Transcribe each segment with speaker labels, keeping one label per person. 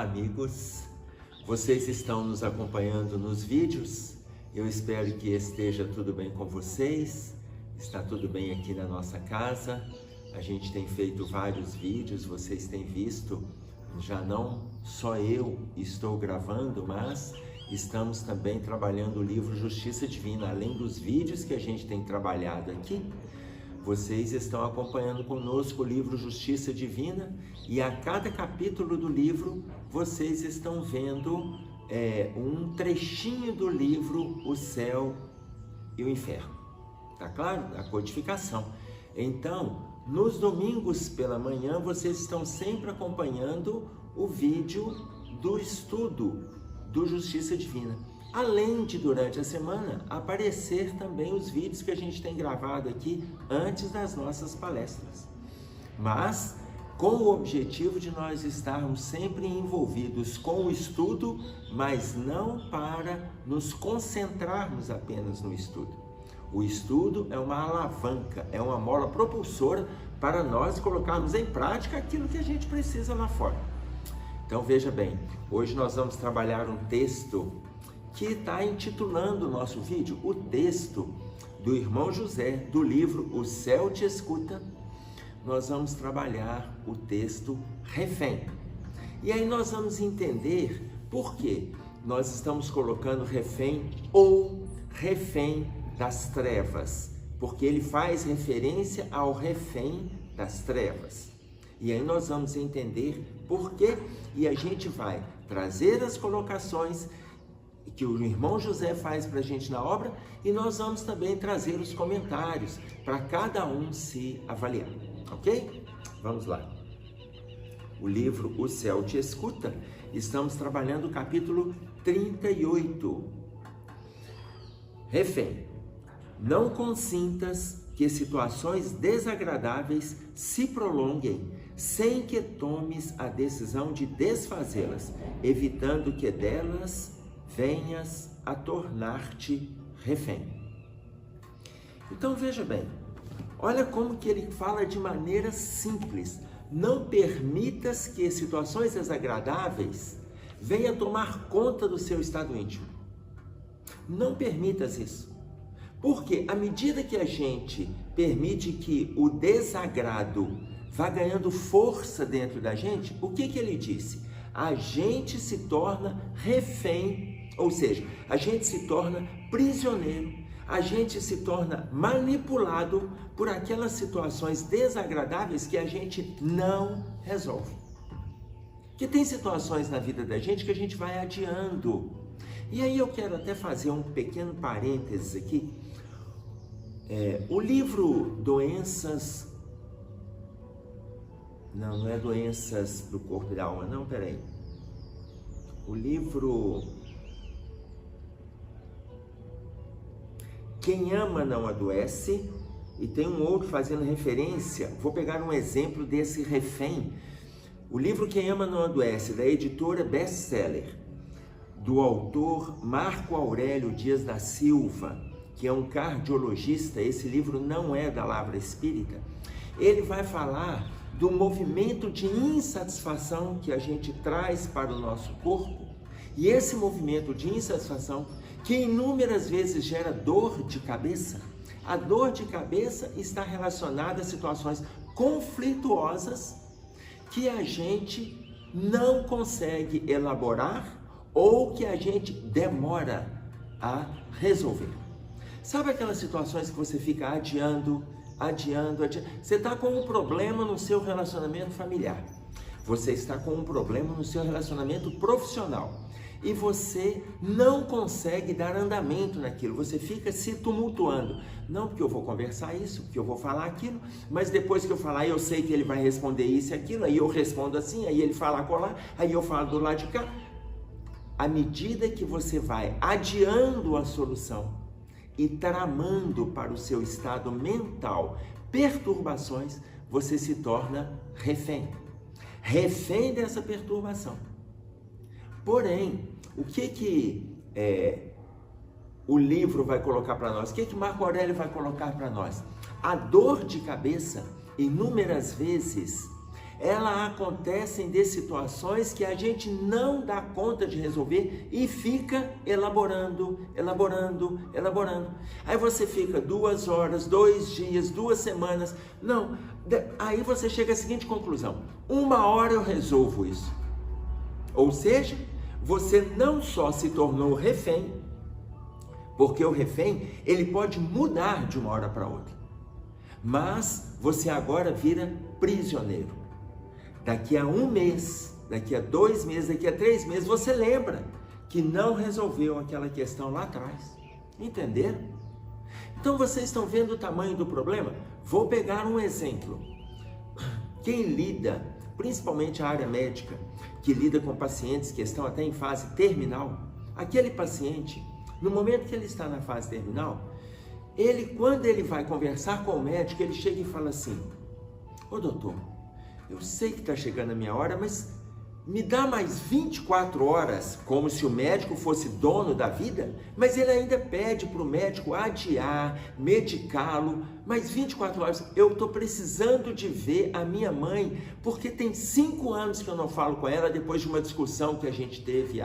Speaker 1: amigos, vocês estão nos acompanhando nos vídeos, eu espero que esteja tudo bem com vocês, está tudo bem aqui na nossa casa, a gente tem feito vários vídeos, vocês têm visto, já não só eu estou gravando, mas estamos também trabalhando o livro Justiça Divina, além dos vídeos que a gente tem trabalhado aqui, vocês estão acompanhando conosco o livro Justiça Divina e a cada capítulo do livro vocês estão vendo um trechinho do livro O Céu e o Inferno. Tá claro? A codificação. Então, nos domingos pela manhã vocês estão sempre acompanhando o vídeo do estudo do Justiça Divina. Além de, durante a semana, aparecer também os vídeos que a gente tem gravado aqui antes das nossas palestras. Mas com o objetivo de nós estarmos sempre envolvidos com o estudo, mas não para nos concentrarmos apenas no estudo. O estudo é uma alavanca, é uma mola propulsora para nós colocarmos em prática aquilo que a gente precisa lá fora. Então veja bem, hoje nós vamos trabalhar um texto que está intitulando o nosso vídeo, o texto do irmão José, do livro O Céu Te Escuta. Nós vamos trabalhar o texto refém. E aí nós vamos entender por que nós estamos colocando refém ou refém das trevas, porque ele faz referência ao refém das trevas. E aí nós vamos entender por quê e a gente vai trazer as colocações que o irmão José faz para a gente na obra e nós vamos também trazer os comentários para cada um se avaliar, ok? Vamos lá. O livro O Céu Te Escuta, estamos trabalhando o capítulo 38. Refém, não consintas que situações desagradáveis se prolonguem sem que tomes a decisão de desfazê-las, evitando que delas venhas a tornar-te refém. Então veja bem, olha como que ele fala de maneira simples. Não permitas que situações desagradáveis venham tomar conta do seu estado íntimo. Não permitas isso. Porque à medida que a gente permite que o desagrado vá ganhando força dentro da gente, o que ele disse? A gente se torna refém. Ou seja, a gente se torna prisioneiro, a gente se torna manipulado por aquelas situações desagradáveis que a gente não resolve. Que tem situações na vida da gente que a gente vai adiando. E aí eu quero até fazer um pequeno parênteses aqui. O livro Doenças... Não é Doenças do Corpo e da Alma, não, peraí. O livro... Quem ama não adoece, e tem um outro fazendo referência, vou pegar um exemplo desse refém. O livro Quem Ama Não Adoece, da editora Bestseller, do autor Marco Aurélio Dias da Silva, que é um cardiologista, esse livro não é da Lavra Espírita, ele vai falar do movimento de insatisfação que a gente traz para o nosso corpo, e esse movimento de insatisfação que inúmeras vezes gera dor de cabeça. A dor de cabeça está relacionada a situações conflituosas que a gente não consegue elaborar ou que a gente demora a resolver. Sabe aquelas situações que você fica adiando? Você está com um problema no seu relacionamento familiar. Você está com um problema no seu relacionamento profissional. E você não consegue dar andamento naquilo, você fica se tumultuando. Não porque eu vou conversar isso, porque eu vou falar aquilo, mas depois que eu falar eu sei que ele vai responder isso e aquilo, aí eu respondo assim, aí ele fala acolá, aí eu falo do lado de cá. À medida que você vai adiando a solução e tramando para o seu estado mental perturbações, você se torna refém. Refém dessa perturbação. Porém, o que o livro vai colocar para nós? O que Marco Aurélio vai colocar para nós? A dor de cabeça, inúmeras vezes, ela acontecem de situações que a gente não dá conta de resolver e fica elaborando. Aí você fica 2 horas, 2 dias, 2 semanas. Não, aí você chega à seguinte conclusão: 1 hora eu resolvo isso. Ou seja, você não só se tornou refém, porque o refém, ele pode mudar de uma hora para outra, mas você agora vira prisioneiro. Daqui a 1 mês, daqui a 2 meses, daqui a 3 meses, você lembra que não resolveu aquela questão lá atrás. Entenderam? Então vocês estão vendo o tamanho do problema? Vou pegar um exemplo. Quem lida, principalmente a área médica, que lida com pacientes que estão até em fase terminal, aquele paciente, no momento que ele está na fase terminal, quando ele vai conversar com o médico, ele chega e fala assim: ô doutor, eu sei que está chegando a minha hora, mas me dá mais 24 horas, como se o médico fosse dono da vida, mas ele ainda pede para o médico adiar, medicá-lo, mais 24 horas. Eu estou precisando de ver a minha mãe, porque tem 5 anos que eu não falo com ela, depois de uma discussão que a gente teve.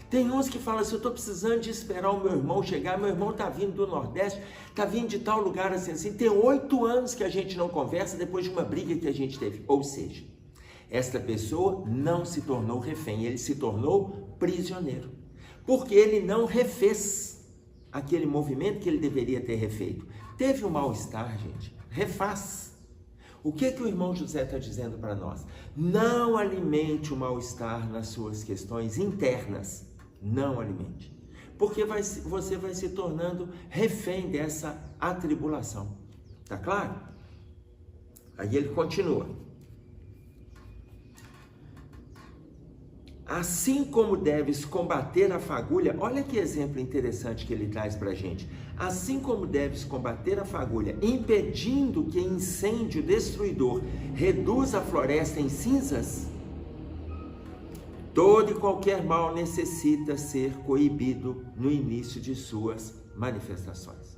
Speaker 1: Tem uns que falam assim: eu estou precisando de esperar o meu irmão chegar, meu irmão está vindo do Nordeste, está vindo de tal lugar assim, tem 8 anos que a gente não conversa depois de uma briga que a gente teve. Ou seja, esta pessoa não se tornou refém, ele se tornou prisioneiro, porque ele não refez aquele movimento que ele deveria ter refeito. Teve um mal-estar, gente, refaz. O que o irmão José está dizendo para nós? Não alimente o mal-estar nas suas questões internas. Não alimente, porque você vai se tornando refém dessa atribulação. Tá claro? Aí ele continua: assim como deves combater a fagulha, olha que exemplo interessante que ele traz para a gente. Assim como deves combater a fagulha, impedindo que incêndio destruidor reduza a floresta em cinzas, todo e qualquer mal necessita ser coibido no início de suas manifestações.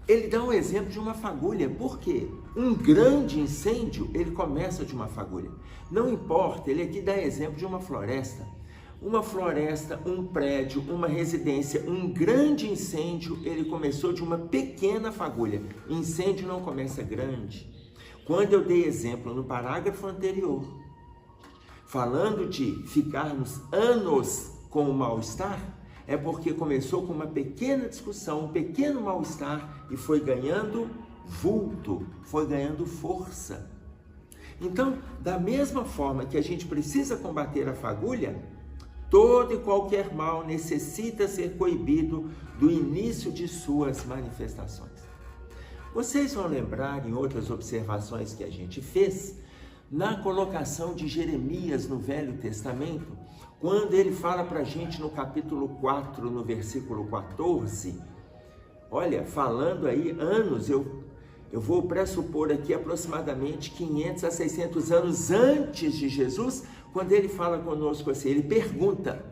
Speaker 1: Ele dá um exemplo de uma fagulha, porque um grande incêndio, ele começa de uma fagulha. Não importa, ele aqui dá exemplo de uma floresta. Uma floresta, um prédio, uma residência, um grande incêndio, ele começou de uma pequena fagulha. Incêndio não começa grande. Quando eu dei exemplo no parágrafo anterior, falando de ficarmos anos com o mal-estar, é porque começou com uma pequena discussão, um pequeno mal-estar e foi ganhando vulto, foi ganhando força. Então, da mesma forma que a gente precisa combater a fagulha, todo e qualquer mal necessita ser coibido do início de suas manifestações. Vocês vão lembrar em outras observações que a gente fez, na colocação de Jeremias no Velho Testamento, quando ele fala para a gente no capítulo 4, no versículo 14, olha, falando aí anos, eu vou pressupor aqui aproximadamente 500 a 600 anos antes de Jesus, quando ele fala conosco assim, ele pergunta: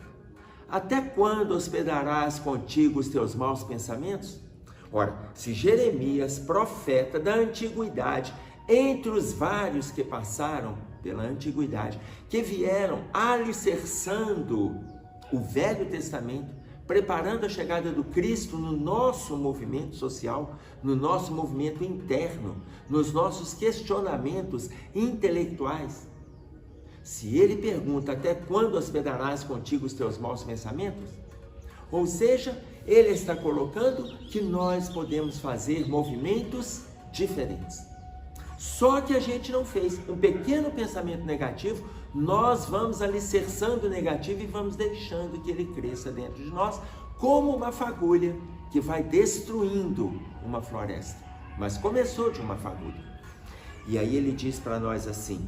Speaker 1: até quando hospedarás contigo os teus maus pensamentos? Ora, se Jeremias, profeta da antiguidade, entre os vários que passaram pela antiguidade, que vieram alicerçando o Velho Testamento, preparando a chegada do Cristo no nosso movimento social, no nosso movimento interno, nos nossos questionamentos intelectuais. Se ele pergunta: até quando hospedarás contigo os teus maus pensamentos? Ou seja, ele está colocando que nós podemos fazer movimentos diferentes. Só que a gente não fez. Um pequeno pensamento negativo, nós vamos alicerçando o negativo e vamos deixando que ele cresça dentro de nós, como uma fagulha que vai destruindo uma floresta. Mas começou de uma fagulha. E aí ele diz para nós assim: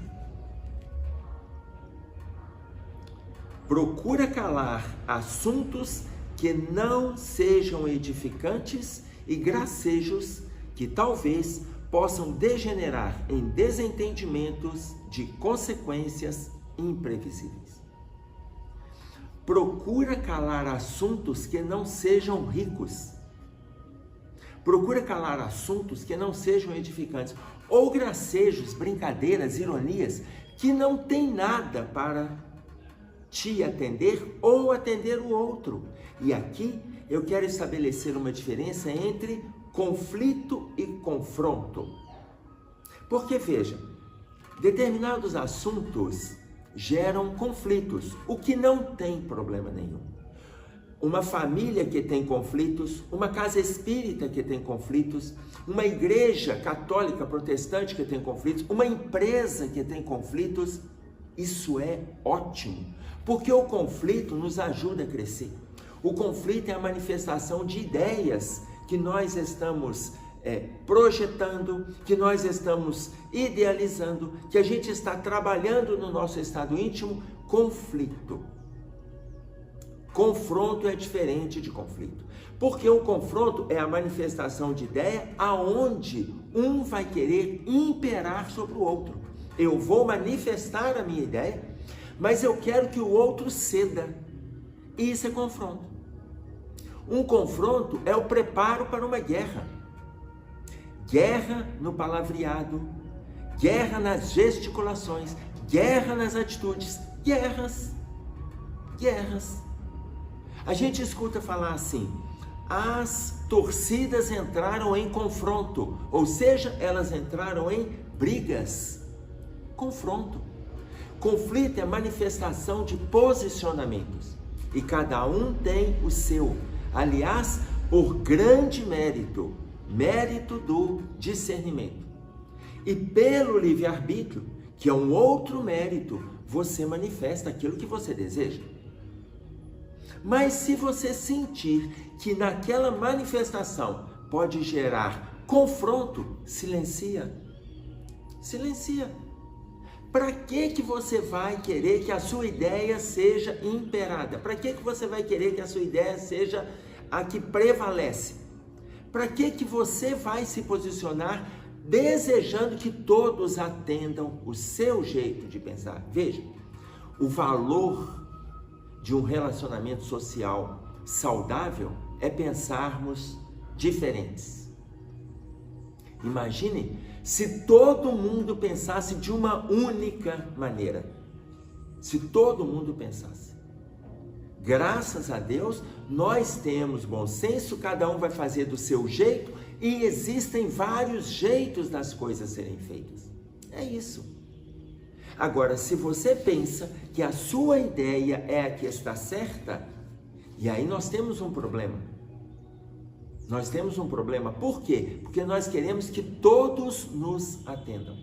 Speaker 1: procura calar assuntos que não sejam edificantes e gracejos que talvez possam degenerar em desentendimentos de consequências imprevisíveis. Procura calar assuntos que não sejam ricos, Procura calar assuntos que não sejam edificantes, ou gracejos, brincadeiras, ironias, que não tem nada para te atender ou atender o outro. E aqui eu quero estabelecer uma diferença entre conflito e confronto. Porque veja, determinados assuntos geram conflitos, o que não tem problema nenhum. Uma família que tem conflitos, uma casa espírita que tem conflitos, uma igreja católica protestante que tem conflitos, uma empresa que tem conflitos, isso é ótimo, porque o conflito nos ajuda a crescer. O conflito é a manifestação de ideias que nós estamos projetando, que nós estamos idealizando, que a gente está trabalhando no nosso estado íntimo. Conflito. Confronto é diferente de conflito, porque o confronto é a manifestação de ideia aonde um vai querer imperar sobre o outro. Eu vou manifestar a minha ideia, mas eu quero que o outro ceda. Isso é confronto. Um confronto é o preparo para uma guerra. Guerra no palavreado, guerra nas gesticulações, guerra nas atitudes, guerras. A gente escuta falar assim, as torcidas entraram em confronto, ou seja, elas entraram em brigas. Confronto. Conflito é manifestação de posicionamentos, e cada um tem o seu. Aliás, por grande mérito do discernimento. E pelo livre-arbítrio, que é um outro mérito, você manifesta aquilo que você deseja. Mas se você sentir que naquela manifestação pode gerar confronto, silencia. Para que você vai querer que a sua ideia seja imperada? Para que você vai querer que a sua ideia seja a que prevalece? Para que você vai se posicionar desejando que todos atendam o seu jeito de pensar? Veja, o valor de um relacionamento social saudável é pensarmos diferentes. Imagine se todo mundo pensasse de uma única maneira. Se todo mundo pensasse. Graças a Deus, nós temos bom senso, cada um vai fazer do seu jeito e existem vários jeitos das coisas serem feitas. É isso. Agora, se você pensa que a sua ideia é a que está certa, e aí nós temos um problema. Por quê? Porque nós queremos que todos nos atendam.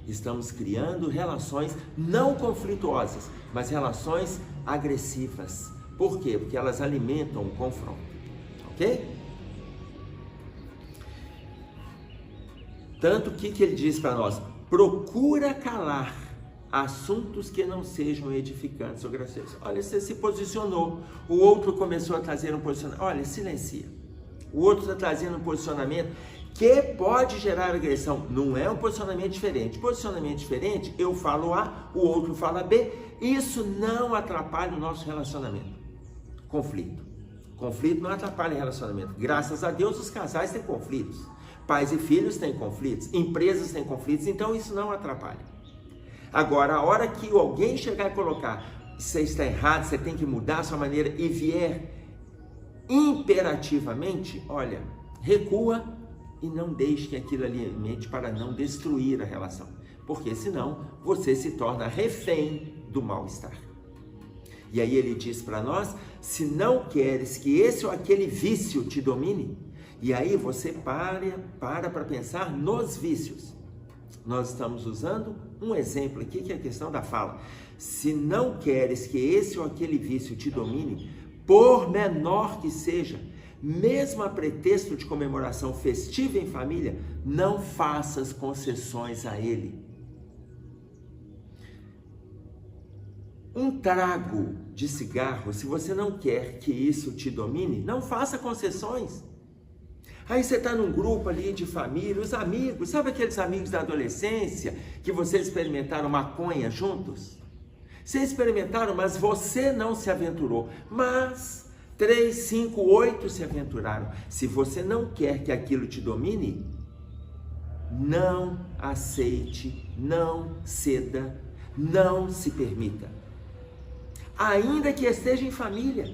Speaker 1: Estamos criando relações não conflituosas, mas relações agressivas. Por quê? Porque elas alimentam o confronto. Ok? Tanto que ele diz para nós, procura calar assuntos que não sejam edificantes ou graciosos. Olha, você se posicionou, o outro começou a trazer um posicionamento, olha, silencia. O outro está trazendo um posicionamento que pode gerar agressão, não é um posicionamento diferente. Posicionamento diferente, eu falo A, o outro fala B, isso não atrapalha o nosso relacionamento. Conflito não atrapalha o relacionamento. Graças a Deus os casais têm conflitos, pais e filhos têm conflitos, empresas têm conflitos, então isso não atrapalha. Agora, a hora que alguém chegar e colocar, você está errado, você tem que mudar a sua maneira e vier imperativamente, olha, recua e não deixe que aquilo alimente para não destruir a relação, porque senão você se torna refém do mal-estar. E aí ele diz para nós, se não queres que esse ou aquele vício te domine, e aí você para pensar nos vícios. Nós estamos usando um exemplo aqui, que é a questão da fala. Se não queres que esse ou aquele vício te domine, por menor que seja, mesmo a pretexto de comemoração festiva em família, não faças concessões a ele. Um trago de cigarro, se você não quer que isso te domine, não faça concessões. Aí você está num grupo ali de família, os amigos, sabe aqueles amigos da adolescência que vocês experimentaram maconha juntos? Vocês experimentaram, mas você não se aventurou. Mas 3, 5, 8 se aventuraram. Se você não quer que aquilo te domine, não aceite, não ceda, não se permita. Ainda que esteja em família.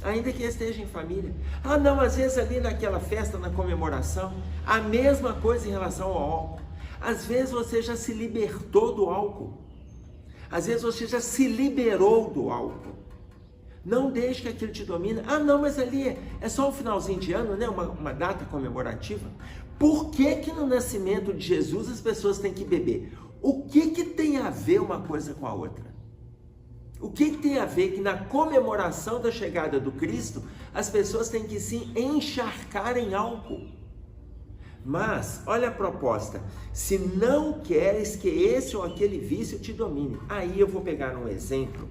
Speaker 1: Ainda que esteja em família. Ah, não, às vezes ali naquela festa, na comemoração, a mesma coisa em relação ao álcool. Às vezes você já se libertou do álcool. Às vezes você já se liberou do álcool. Não deixe que aquilo te domine. Ah, não, mas ali é só um finalzinho de ano, né? Uma data comemorativa. Por que que no nascimento de Jesus as pessoas têm que beber? O que tem a ver uma coisa com a outra? O que tem a ver que na comemoração da chegada do Cristo, as pessoas têm que se encharcar em álcool? Mas, olha a proposta, se não queres que esse ou aquele vício te domine, aí eu vou pegar um exemplo.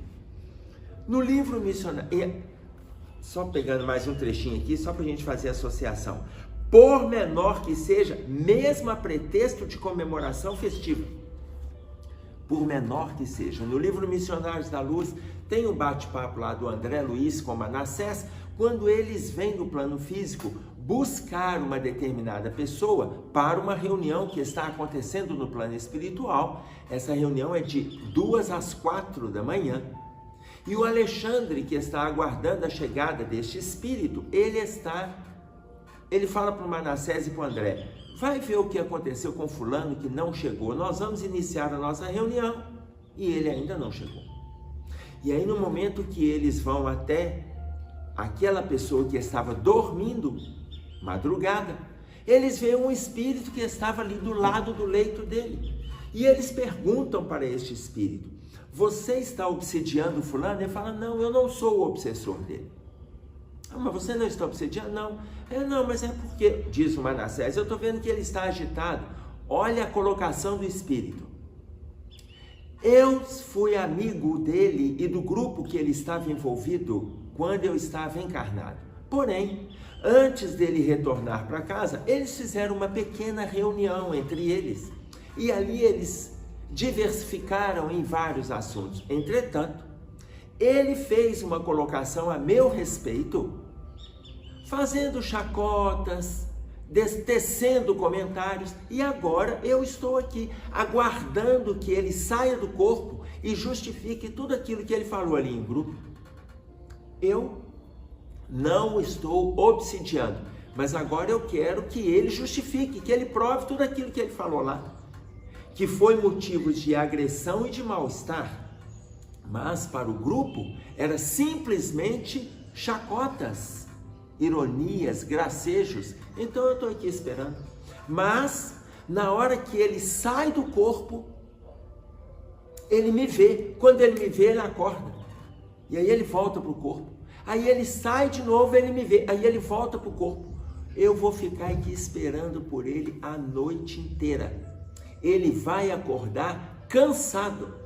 Speaker 1: No livro missionário, só pegando mais um trechinho aqui, só para a gente fazer a associação. Por menor que seja, mesmo a pretexto de comemoração festiva. Por menor que seja. No livro Missionários da Luz, tem um bate-papo lá do André Luiz com Manassés, quando eles vêm no plano físico buscar uma determinada pessoa para uma reunião que está acontecendo no plano espiritual. Essa reunião é de 2 às 4 da manhã. E o Alexandre, que está aguardando a chegada deste espírito, ele fala para o Manassés e para o André: vai ver o que aconteceu com fulano que não chegou. Nós vamos iniciar a nossa reunião e ele ainda não chegou. E aí no momento que eles vão até aquela pessoa que estava dormindo, madrugada, eles veem um espírito que estava ali do lado do leito dele. E eles perguntam para este espírito: você está obsediando fulano? Ele fala: não, eu não sou o obsessor dele. Ah, mas você não está obsediando? Não. Não, mas é porque, diz o Manassés, eu estou vendo que ele está agitado. Olha a colocação do espírito. Eu fui amigo dele e do grupo que ele estava envolvido quando eu estava encarnado. Porém, antes dele retornar para casa, eles fizeram uma pequena reunião entre eles. E ali eles diversificaram em vários assuntos. Entretanto, ele fez uma colocação a meu respeito, fazendo chacotas, tecendo comentários, e agora eu estou aqui aguardando que ele saia do corpo e justifique tudo aquilo que ele falou ali em grupo. Eu não estou obsidiando, mas agora eu quero que ele justifique, que ele prove tudo aquilo que ele falou lá, que foi motivo de agressão e de mal-estar. Mas para o grupo era simplesmente chacotas, ironias, gracejos. Então eu estou aqui esperando. Mas na hora que ele sai do corpo, ele me vê. Quando ele me vê, ele acorda. E aí ele volta para o corpo. Aí ele sai de novo, ele me vê. Aí ele volta para o corpo. Eu vou ficar aqui esperando por ele a noite inteira. Ele vai acordar cansado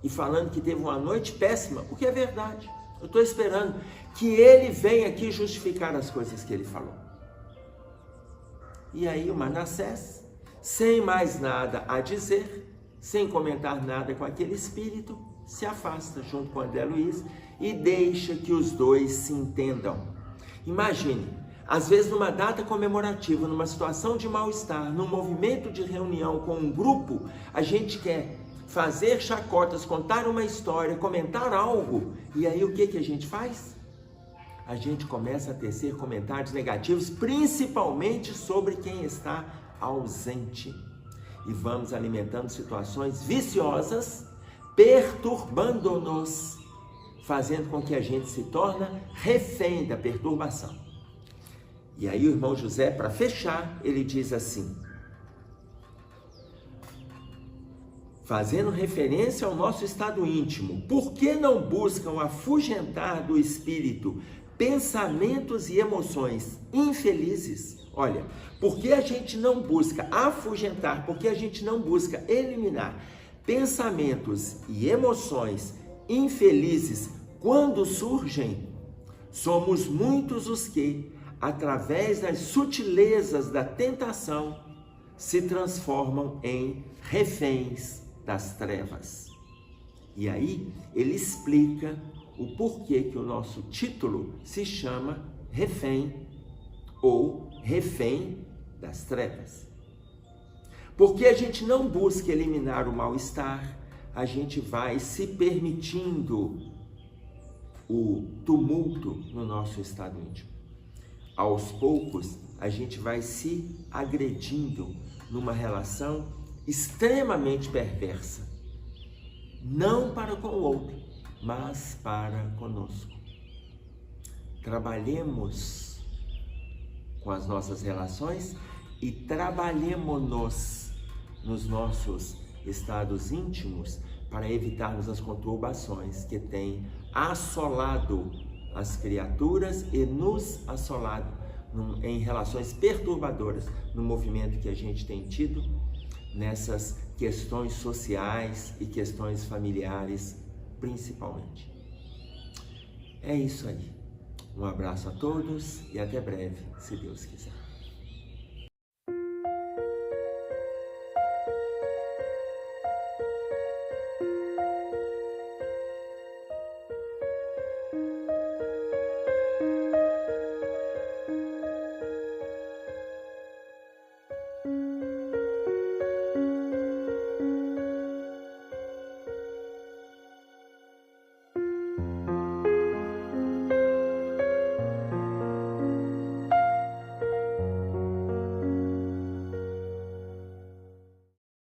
Speaker 1: e falando que teve uma noite péssima, o que é verdade. Eu estou esperando que ele venha aqui justificar as coisas que ele falou. E aí o Manassés, sem mais nada a dizer, sem comentar nada com aquele espírito, se afasta junto com André Luiz e deixa que os dois se entendam. Imagine, às vezes numa data comemorativa, numa situação de mal-estar, num movimento de reunião com um grupo, a gente quer fazer chacotas, contar uma história, comentar algo, e aí o que a gente faz? A gente começa a tecer comentários negativos, principalmente sobre quem está ausente. E vamos alimentando situações viciosas, perturbando-nos, fazendo com que a gente se torne refém da perturbação. E aí o irmão José, para fechar, ele diz assim, fazendo referência ao nosso estado íntimo: por que não buscam afugentar do espírito pensamentos e emoções infelizes? Olha, por que a gente não busca afugentar, por que a gente não busca eliminar pensamentos e emoções infelizes quando surgem? Somos muitos os que, através das sutilezas da tentação, se transformam em reféns das trevas. E aí ele explica o porquê que o nosso título se chama Refém ou Refém das Trevas. Porque a gente não busca eliminar o mal-estar, a gente vai se permitindo o tumulto no nosso estado íntimo. Aos poucos, a gente vai se agredindo numa relação extremamente perversa. Não para com o outro, mas para conosco. Trabalhemos com as nossas relações e trabalhemos nos nossos estados íntimos para evitarmos as conturbações que têm assolado as criaturas e nos assolado em relações perturbadoras no movimento que a gente tem tido nessas questões sociais e questões familiares principalmente. É isso aí. Um abraço a todos e até breve, se Deus quiser.